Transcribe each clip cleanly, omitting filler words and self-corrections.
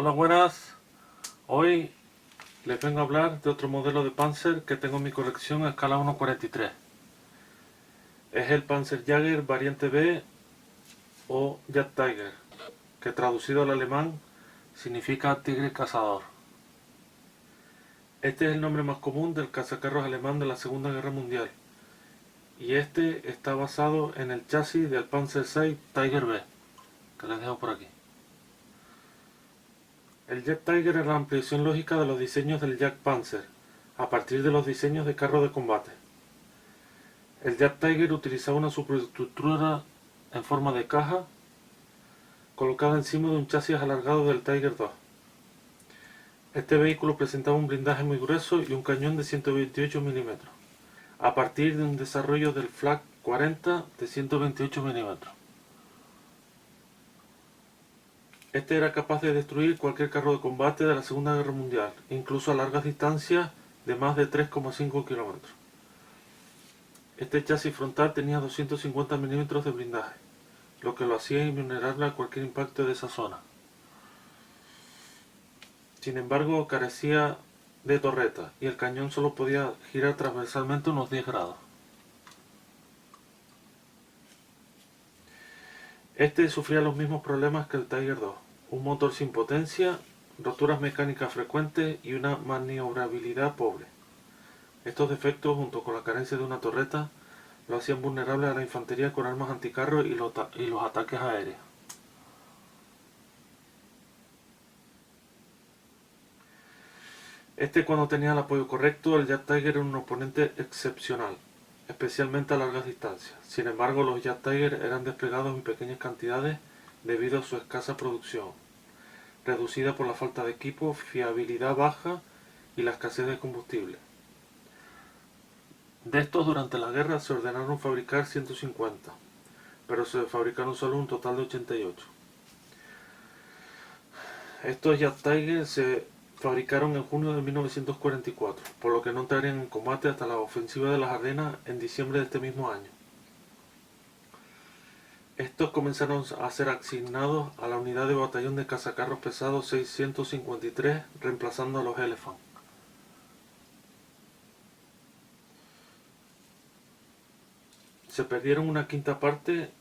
Hola, buenas. Hoy les vengo a hablar de otro modelo de Panzer que tengo en mi colección a escala 1:43. Es el Panzerjäger variante B o Jagdtiger, que traducido al alemán significa tigre cazador. Este es el nombre más común del cazacarros alemán de la Segunda Guerra Mundial, y este está basado en el chasis del Panzer VI Tiger B, que les dejo por aquí. El Jagdtiger es la ampliación lógica de los diseños del Jagdpanzer, a partir de los diseños de carros de combate. El Jagdtiger utilizaba una superestructura en forma de caja colocada encima de un chasis alargado del Tiger II. Este vehículo presentaba un blindaje muy grueso y un cañón de 128 mm, a partir de un desarrollo del Flak 40 de 128 mm. Este era capaz de destruir cualquier carro de combate de la Segunda Guerra Mundial, incluso a largas distancias de más de 3,5 km. Este chasis frontal tenía 250 mm de blindaje, lo que lo hacía invulnerable a cualquier impacto de esa zona. Sin embargo, carecía de torreta y el cañón solo podía girar transversalmente unos 10 grados. Este sufría los mismos problemas que el Tiger II, un motor sin potencia, roturas mecánicas frecuentes y una maniobrabilidad pobre. Estos defectos, junto con la carencia de una torreta, lo hacían vulnerable a la infantería con armas anticarro y los ataques aéreos. Cuando tenía el apoyo correcto, el Jagdtiger era un oponente excepcional, especialmente a largas distancias. Sin embargo, los Jagdtiger eran desplegados en pequeñas cantidades debido a su escasa producción, reducida por la falta de equipo, fiabilidad baja y la escasez de combustible. De estos, durante la guerra se ordenaron fabricar 150, pero se fabricaron solo un total de 88. Estos Jagdtiger se fabricaron en junio de 1944, por lo que no entrarían en combate hasta la ofensiva de las Ardenas en diciembre de este mismo año. Estos comenzaron a ser asignados a la unidad de batallón de cazacarros pesados 653, reemplazando a los Elephant. Se perdieron una quinta parte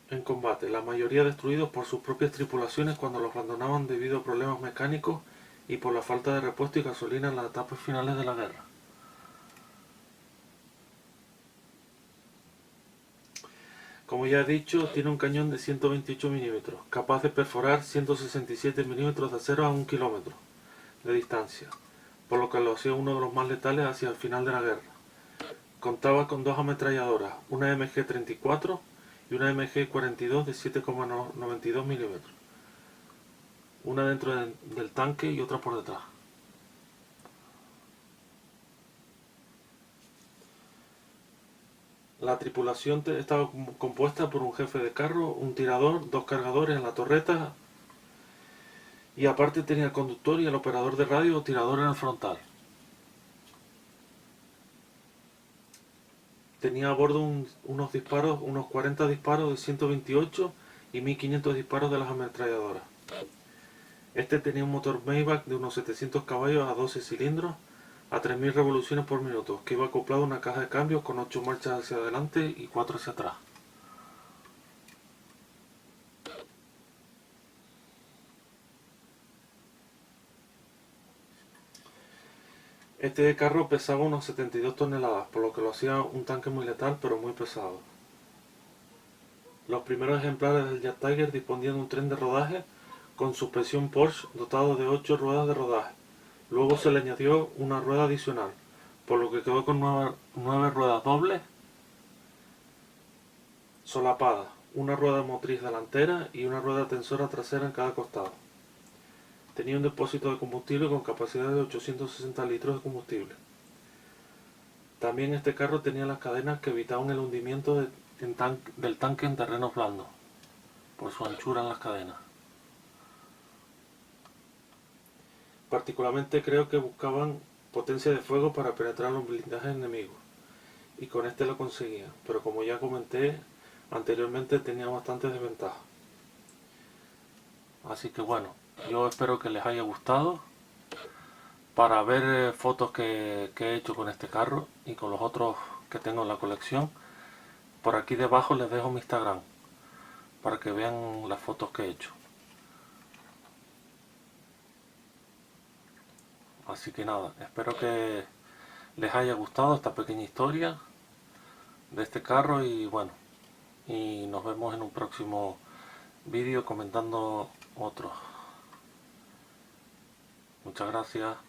en combate, la mayoría destruidos por sus propias tripulaciones cuando los abandonaban debido a problemas mecánicos y por la falta de repuesto y gasolina en las etapas finales de la guerra. Como ya he dicho, tiene un cañón de 128 mm, capaz de perforar 167 mm de acero a 1 km de distancia, por lo que lo hacía uno de los más letales hacia el final de la guerra. Contaba con dos ametralladoras, una MG-34 y una MG-42 de 7,92 mm, una dentro del tanque y otra por detrás. La tripulación estaba compuesta por un jefe de carro, un tirador, dos cargadores en la torreta y aparte tenía el conductor y el operador de radio o tirador en el frontal. Tenía a bordo unos 40 disparos de 128 y 1500 disparos de las ametralladoras. Tenía un motor Maybach de unos 700 caballos a 12 cilindros a 3000 revoluciones por minuto, que iba acoplado a una caja de cambios con 8 marchas hacia adelante y 4 hacia atrás. Este carro pesaba unos 72 toneladas, por lo que lo hacía un tanque muy letal pero muy pesado. Los primeros ejemplares del Jagdtiger disponían de un tren de rodaje con suspensión Porsche dotado de 8 ruedas de rodaje. Luego se le añadió una rueda adicional, por lo que quedó con 9 ruedas dobles solapadas, una rueda motriz delantera y una rueda tensora trasera en cada costado. Tenía un depósito de combustible con capacidad de 860 litros de combustible. También este carro tenía las cadenas que evitaban el hundimiento del tanque en terrenos blandos, por su anchura en las cadenas. Particularmente creo que buscaban potencia de fuego para penetrar los blindajes enemigos, y con este lo conseguían, pero como ya comenté anteriormente tenía bastantes desventajas. Así que bueno, Yo espero que les haya gustado. Para ver fotos que he hecho con este carro y con los otros que tengo en la colección, por aquí debajo les dejo mi Instagram para que vean las fotos que he hecho. Así que nada, espero que les haya gustado esta pequeña historia de este carro y bueno, y nos vemos en un próximo vídeo comentando otros. Muchas gracias.